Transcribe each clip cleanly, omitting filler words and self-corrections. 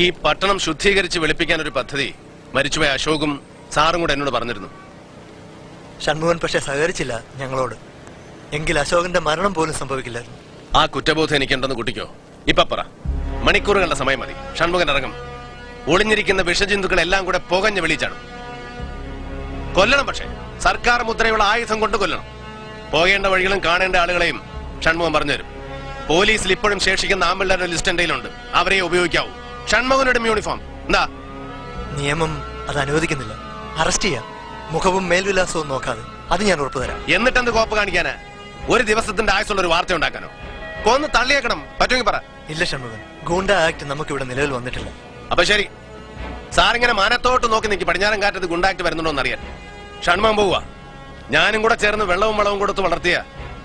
ഈ പട്ടണം ശുദ്ധീകരിച്ച് വെളുപ്പിക്കാൻ ഒരു പദ്ധതി മരിച്ചുപോയ അശോകും സാറും കൂടെ എന്നോട് പറഞ്ഞിരുന്നു. ഷൺമുഖൻ പക്ഷെ സഹകരിച്ചില്ല ഞങ്ങളോട്. എങ്കിൽ അശോകന്റെ മരണം പോലും സംഭവിക്കില്ലായിരുന്നു. ആ കുറ്റബോധം എനിക്കുണ്ടെന്ന് കുട്ടിക്കോ? ഇപ്പൊ പറ. മണിക്കൂറുകളുടെ സമയം മതി. ഷൺമുഖൻ ഇറങ്ങും. ഒളിഞ്ഞിരിക്കുന്ന വിഷജന്തുക്കളെല്ലാം കൂടെ പുകഞ്ഞ് വെളിച്ചാടും. കൊല്ലണം. പക്ഷെ സർക്കാർ മുദ്രയുള്ള ആയുധം കൊണ്ട് കൊല്ലണം. പോകേണ്ട വഴികളും കാണേണ്ട ആളുകളെയും ഷൺമുഖൻ പറഞ്ഞുതരും. പോലീസിൽ ഇപ്പോഴും ശേഷിക്കുന്ന ആമ്പിള്ളേരുടെ ലിസ്റ്റ് എന്റെ കയ്യിലുണ്ട്. അവരെ ഉപയോഗിക്കാവൂ. ഷൺമുഖനുടെ യൂണിഫോം എന്താ? നിയമം അത് അനുവദിക്കുന്നില്ല. അറസ്റ്റ് ചെയ്യാം, മുഖവും മേൽവിലാസവും നോക്കാതെ. അത് ഞാൻ ഉറപ്പു തരാം. എന്നിട്ടെന്ത് കോപ്പ് കാണിക്കാനാ? ഒരു ദിവസത്തിന്റെ ആയുസുള്ള ഒരു വാർത്ത ഉണ്ടാക്കാനോ? കൊന്ന് തള്ളിയേക്കണം. പറ്റുമെങ്കിൽ പറ. ഇല്ല ഷൺമുഖൻ, ഗൂണ്ട ആക്ട് നമുക്കിവിടെ നിലവിൽ വന്നിട്ടില്ല. അപ്പൊ ശരി, സാറിങ്ങനെ മാനത്തോട്ട് നോക്കി നിൽക്കി പടിഞ്ഞാറൻ കാറ്റത്ത് ഗുണ്ടാക്ട് വരുന്നുണ്ടോന്ന് അറിയാൻ. ഷൺമുഖൻ പോവുക. ഞാനും കൂടെ ചേർന്ന് വെള്ളവും വളവും കൊടുത്ത് വളർത്തിയ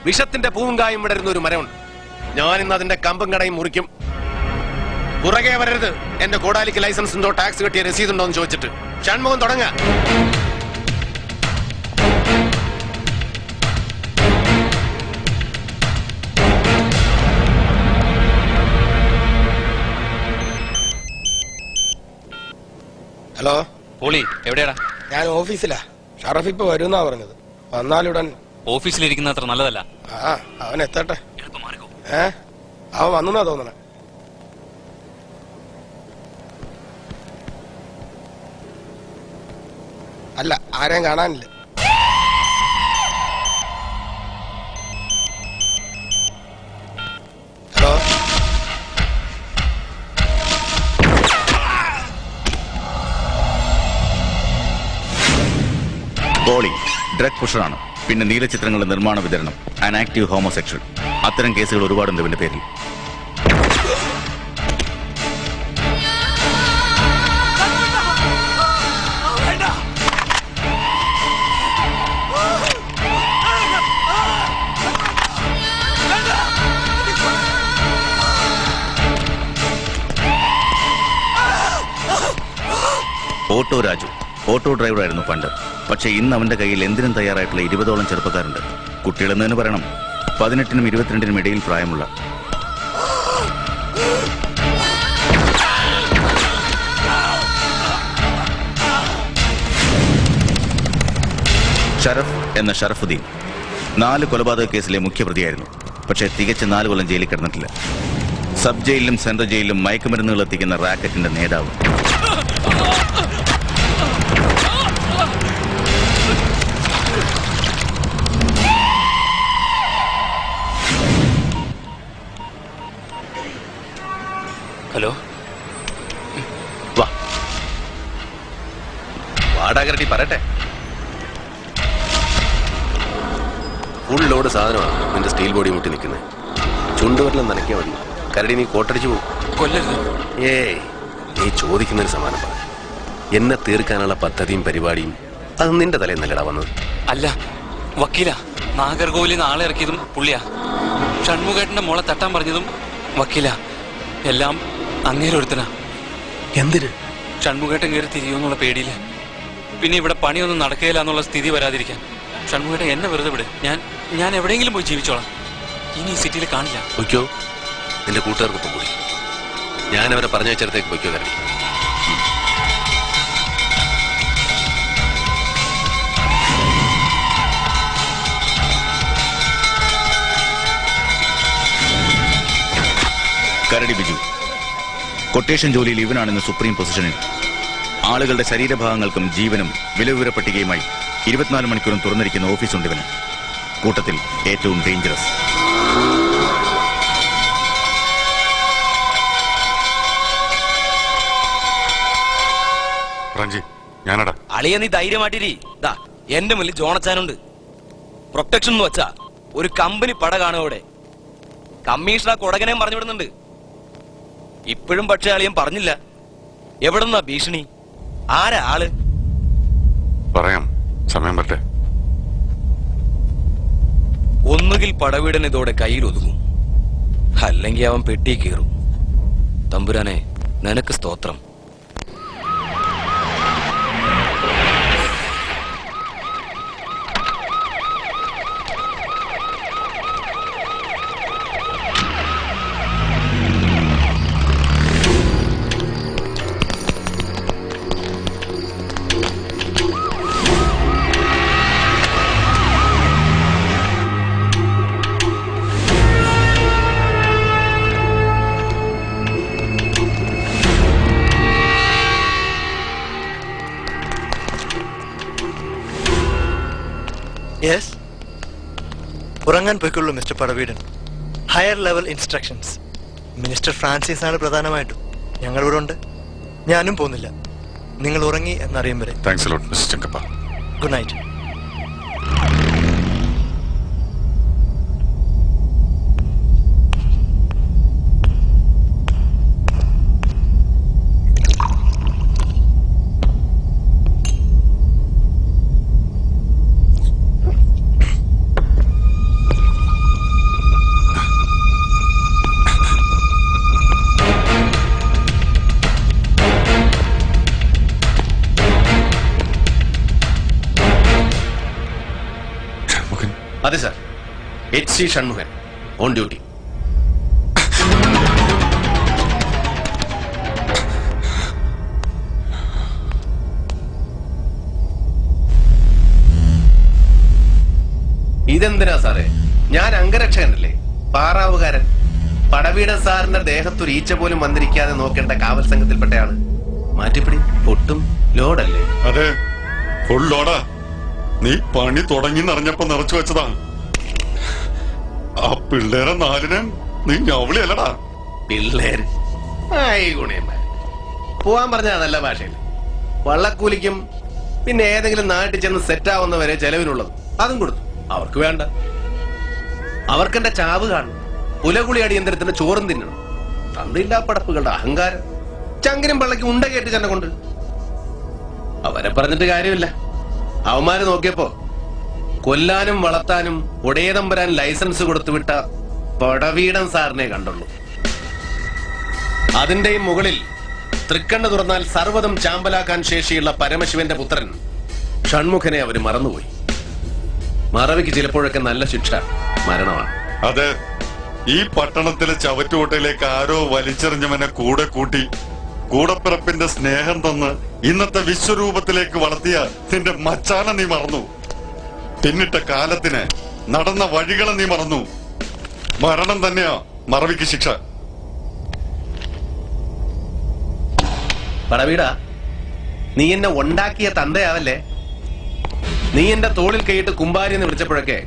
വിഷത്തിന്റെ പൂവും കായും വിടരുന്ന ഒരു മരമുണ്ട്. ഞാനിന്ന് അതിന്റെ കമ്പും കടയും മുറിക്കും. പുറകെ വരരുത്. എന്റെ കോടാലിക്ക് ലൈസൻസ് ഉണ്ടോ, ടാക്സ് കെട്ടിയ രസീതുണ്ടോ എന്ന് ചോദിച്ചിട്ട്. ഷൺമുഖൻ തുടങ്ങ. ഹലോ പോളി, എവിടെയാടാ? ഞാൻ ഓഫീസിലാ. ഷറഫ് ഇപ്പൊ വരുന്നാ പറഞ്ഞത്. വന്നാലുടൻ. ഓഫീസിലിരിക്കുന്ന അത്ര നല്ലതല്ല. അവൻ എത്തട്ടെ. അവൻ വന്നാ തോന്നണേ. അല്ല, ആരെയും കാണാനില്ല. ഹലോ പോളി ഡ്രഗ് പുഷറാണ്. പിന്നെ നീലചിത്രങ്ങളുടെ നിർമ്മാണ വിതരണം, ആൻ ആക്റ്റീവ് ഹോമോസെക്ഷൽ. അത്തരം കേസുകൾ ഒരുപാടുണ്ട് ഇവന്റെ പേരിൽ. ഓട്ടോ രാജു ഓട്ടോ ഡ്രൈവറായിരുന്നു പണ്ട്. പക്ഷെ ഇന്ന് അവന്റെ കയ്യിൽ എന്തിനും തയ്യാറായിട്ടുള്ള 20ഓളം ചെറുപ്പക്കാരുണ്ട്. കുട്ടികളെന്ന് തന്നെ പറയണം. 18നും 22നും ഇടയിൽ പ്രായമുള്ള. ഷറഫ് എന്ന ഷറഫുദ്ദീൻ 4 കൊലപാതക കേസിലെ മുഖ്യപ്രതിയായിരുന്നു. പക്ഷേ തികച്ച 4 കൊല്ലം ജയിലിൽ കിടന്നിട്ടില്ല. സബ് ജയിലിലും സെൻട്രൽ ജയിലിലും മയക്കുമരുന്നുകൾ എത്തിക്കുന്ന റാക്കറ്റിന്റെ നേതാവ്. ഹലോ, വാടാകരട്ടി പറയട്ടെ. ഫുൾ ലോഡ് സാധനമാണ് നിന്റെ സ്റ്റീൽ ബോഡി മുട്ടി നിൽക്കുന്നത്. ചുണ്ടുവരലും നനയ്ക്കാൻ മതി. കരടി നീ കോട്ടടിച്ചു പോകും. കൊല്ലരുത്. നീ ചോദിക്കുന്നതിന് സമാനം പറ. എന്നെ തീർക്കാനുള്ള പദ്ധതിയും പരിപാടിയും അത് നിന്റെ തലയിൽ നിന്നല്ലടാ വന്നത്. അല്ല വക്കീല, നാഗർകോവിലിൽ നിന്ന് ആളെ ഇറക്കിയതും പുള്ളിയാ. ഷൺമുഖേട്ടന്റെ മോളെ തട്ടാൻ പറഞ്ഞതും വക്കീല. എല്ലാം അങ്ങേരൊരുത്തനാ. എന്തിന്? ഷൺമുഖേട്ടൻ കയറി തിരിയുമെന്നുള്ള പേടിയില്ല. പിന്നെ ഇവിടെ പണിയൊന്നും നടക്കുകയില്ല എന്നുള്ള സ്ഥിതി വരാതിരിക്കാൻ. ഷൺമുഖേട്ടൻ എന്നെ വെറുതെ വിട്. ഞാൻ എവിടെയെങ്കിലും പോയി ജീവിച്ചോളാം. ഇനി ഈ സിറ്റിയിൽ കാണില്ല. പൊയ്ക്കോ, നിന്റെ കൂട്ടുകാർക്കൊപ്പം കൂടി. ഞാനവരെ പറഞ്ഞയച്ചിടത്തേക്ക് പൊയ്ക്കോ കരടി. കരടി ബിജു കൊട്ടേഷൻ ജോലിയിൽ ഇവനാണെന്ന് സുപ്രീം പൊസിഷനിൽ. ആളുകളുടെ ശരീരഭാഗങ്ങൾക്കും ജീവനും വിലവിവര പട്ടികയുമായി 24 മണിക്കൂറും തുറന്നിരിക്കുന്ന ഓഫീസുണ്ട് ഇവന്. കൂട്ടത്തിൽ ഏറ്റവും ഡേഞ്ചറസ്. അളിയ നീ ധൈര്യമായിട്ടിരി. എന്റെ മുന്നിൽ ജോണച്ചാനുണ്ട്. പ്രൊട്ടക്ഷൻ എന്ന് വെച്ചാ ഒരു കമ്പനി പട കാണുവോടെ. കമ്മീഷണർ കൊടകനെയും പറഞ്ഞു വിടുന്നുണ്ട്. ഇപ്പോഴും പക്ഷെ അളിയൻ പറഞ്ഞില്ല എവിടെന്നാ ഭീഷണി, ആരാ ആള്. പറയാം, സമയം പറ്റേ. ഒന്നുകിൽ പടവീടൻ ഇതോടെ കയ്യിൽ ഒതുങ്ങും, അല്ലെങ്കിൽ അവൻ പെട്ടി കീറും. തമ്പുരാനെ നിനക്ക് സ്തോത്രം. യെസ്, ഉറങ്ങാൻ പോയിക്കൊള്ളൂ mister Padaveedan. Higher level instructions. Minister Francis ആണ് പ്രധാനമായിട്ടും. ഞങ്ങളിവിടെ ഉണ്ട്. ഞാനും പോകുന്നില്ല. നിങ്ങൾ ഉറങ്ങി എന്നറിയും വരെ. Thanks lot mister Chengappa. Good night. Shanmukhan, അതെ sir, HC Shanmukhan on duty. ഇതെന്തിനാ സാറേ? ഞാൻ അംഗരക്ഷകനല്ലേ, പാറാവുകാരൻ. പടവീടൻ സാറിന്റെ ദേഹത്തൊരു ഈച്ച പോലും വന്നിരിക്കാതെ നോക്കേണ്ട കാവൽ സംഘത്തിൽപ്പെട്ടയാള്. മാറ്റിപ്പിടി, പൊട്ടും ലോഡല്ലേ? അതെ, ഫുൾ ലോഡാ. നീ പണി തുടങ്ങി നിറഞ്ഞപ്പോ നിറച്ചു വെച്ചതാ. ആ പിള്ളേരെ നാലിനെ നീ ഞവളിയല്ലടാ. പിള്ളേര് ആയി ഗുണയന്മാർ. പോവാൻ പറഞ്ഞാ നല്ല ഭാഷയിൽ. വള്ളക്കൂലിക്കും പിന്നെ ഏതെങ്കിലും നാട്ടിൽ ചെന്ന് സെറ്റാവുന്നവരെ ചെലവിനുള്ളത് അതും കൊടുത്തു. അവർക്ക് വേണ്ട, അവർക്കെന്റെ ചാവ് കാണും. പുലകുളി അടിയന്തരത്തിന് ചോറും തിന്നണം. തന്നില്ലാ പടപ്പുകളുടെ അഹങ്കാരം. ചങ്കിനും പള്ളയ്ക്കും ഉണ്ട കയറ്റി ചെന്നെ കൊണ്ട്. അവരെ പറഞ്ഞിട്ട് കാര്യമില്ല. അവന്മാര് നോക്കിയപ്പോ കൊല്ലാനും വളർത്താനും ഒടേതമ്പരാൻ ലൈസൻസ് കൊടുത്തുവിട്ട പടവീടൻ സാറിനെ കണ്ടുള്ളൂ. അതിന്റെയും മുകളിൽ തൃക്കണ്ണ് തുറന്നാൽ സർവ്വതും ചാമ്പലാക്കാൻ ശേഷിയുള്ള പരമശിവന്റെ പുത്രൻ ഷൺമുഖനെ അവര് മറന്നുപോയി. മറവിക്ക് ചിലപ്പോഴൊക്കെ നല്ല ശിക്ഷ മരണമാണ്. അതെ, ഈ പട്ടണത്തിലെ ചവറ്റുകൊട്ടയിലേക്ക് ആരോ വലിച്ചെറിഞ്ഞവനെ കൂടെ കൂട്ടി കൂടപ്പിറപ്പിന്റെ സ്നേഹം തന്ന് ഇന്നത്തെ വിശ്വരൂപത്തിലേക്ക് വളർത്തിയ നിന്റെ മച്ചാനെ നീ മറന്നു. പിന്നിട്ട കാലത്തിന് നടന്ന വഴികളെ നീ മറന്നു. മരണം തന്നെയാ മറവിക്ക് ശിക്ഷ. പടവീടാ, നീ എന്നെ ഉണ്ടാക്കിയ തന്തയാവല്ലേ? നീ എന്റെ തോളിൽ കൈയിട്ട് കുമ്പാരി എന്ന് വിളിച്ചപ്പോഴൊക്കെ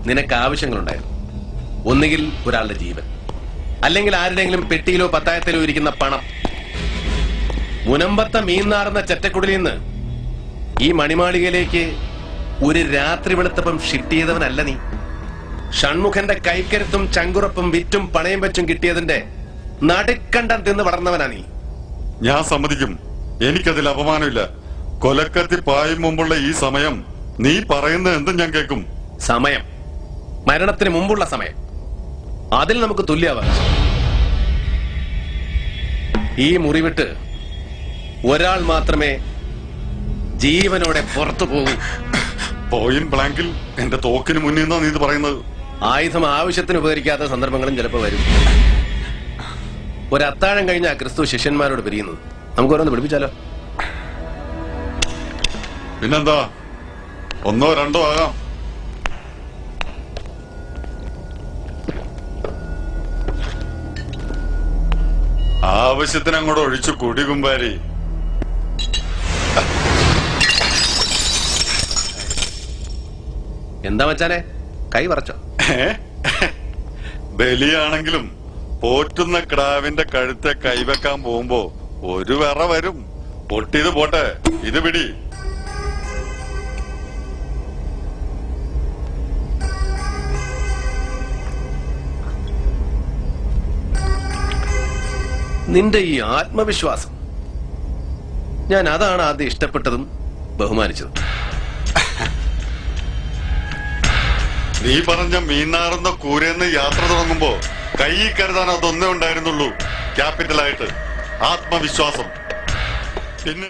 നിനക്ക് ആവശ്യങ്ങളുണ്ടായിരുന്നു. ഒന്നുകിൽ ഒരാളുടെ ജീവൻ, അല്ലെങ്കിൽ ആരുടെയെങ്കിലും പെട്ടിയിലോ പത്തായത്തിലോ ഇരിക്കുന്ന പണം. മുനമ്പത്തെ മീന്നാർന്ന ചെറ്റക്കുടലിൽ നിന്ന് ഈ മണിമാളികയിലേക്ക് ഒരു രാത്രി വെളുത്തപ്പം ഷിഫ്റ്റ് ചെയ്തവനല്ല നീ. ഷൺമുഖന്റെ കൈക്കരുത്തും ചങ്കുറപ്പും വിറ്റും പണയം വെച്ചും കിട്ടിയതിന്റെ നടുക്കണ്ടം തിന്ന് വളർന്നവനാ നീ. ഞാൻ സമ്മതിക്കും, എനിക്കതിൽ അപമാനമില്ല. കൊലക്കത്തി പായും മുമ്പുള്ള ഈ സമയം നീ പറയുന്നത് എന്തും ഞാൻ കേൾക്കും. സമയം, മരണത്തിന് മുമ്പുള്ള സമയം, അതിൽ നമുക്ക് തുല്യാവകാശം. ഈ മുറി വിട്ട് ഒരാൾ മാത്രമേ ജീവനോടെ പുറത്തു പോകൂ. പോയിന്റ് ബ്ലാങ്കിൽ എന്റെ തോക്കിന് മുന്നിൽ നിന്നാ നീ ഇത് പറയുന്നത്. ആയുധം ആവശ്യത്തിന് ഉപകരിക്കാത്ത സന്ദർഭങ്ങളും ചിലപ്പോൾ വരും. ഒരു അത്താഴം കഴിഞ്ഞ ക്രിസ്തു ശിഷ്യന്മാരോട് പിരിയുന്നത്. നമുക്ക് ഓരോന്ന് പിടിപ്പിച്ചാലോ? പിന്നെന്താ, ഒന്നോ രണ്ടോ ആകാം. ആവശ്യത്തിന് അങ്ങോട്ട് ഒഴിച്ചു കൂടി കുമ്പാരി. എന്താ മച്ചാനെ, കൈ പറച്ചോ? ബലിയാണെങ്കിലും പോറ്റുന്ന കിടാവിന്റെ കഴുത്തെ കൈവെക്കാൻ പോകുമ്പോ ഒരു വിറ വരും. പൊട്ടിയത് പോട്ടെ, ഇത് പിടി. നിന്റെ ഈ ആത്മവിശ്വാസം, ഞാൻ അതാണ് ആദ്യം ഇഷ്ടപ്പെട്ടതും ബഹുമാനിച്ചതും. നീ പറഞ്ഞ മീനാറുന്ന കൂരേന്ന് യാത്ര തുടങ്ങുമ്പോ കൈ കരുതാൻ അതൊന്നേ ഉണ്ടായിരുന്നുള്ളൂ. ക്യാപിറ്റലായിട്ട് ആത്മവിശ്വാസം. പിന്നെ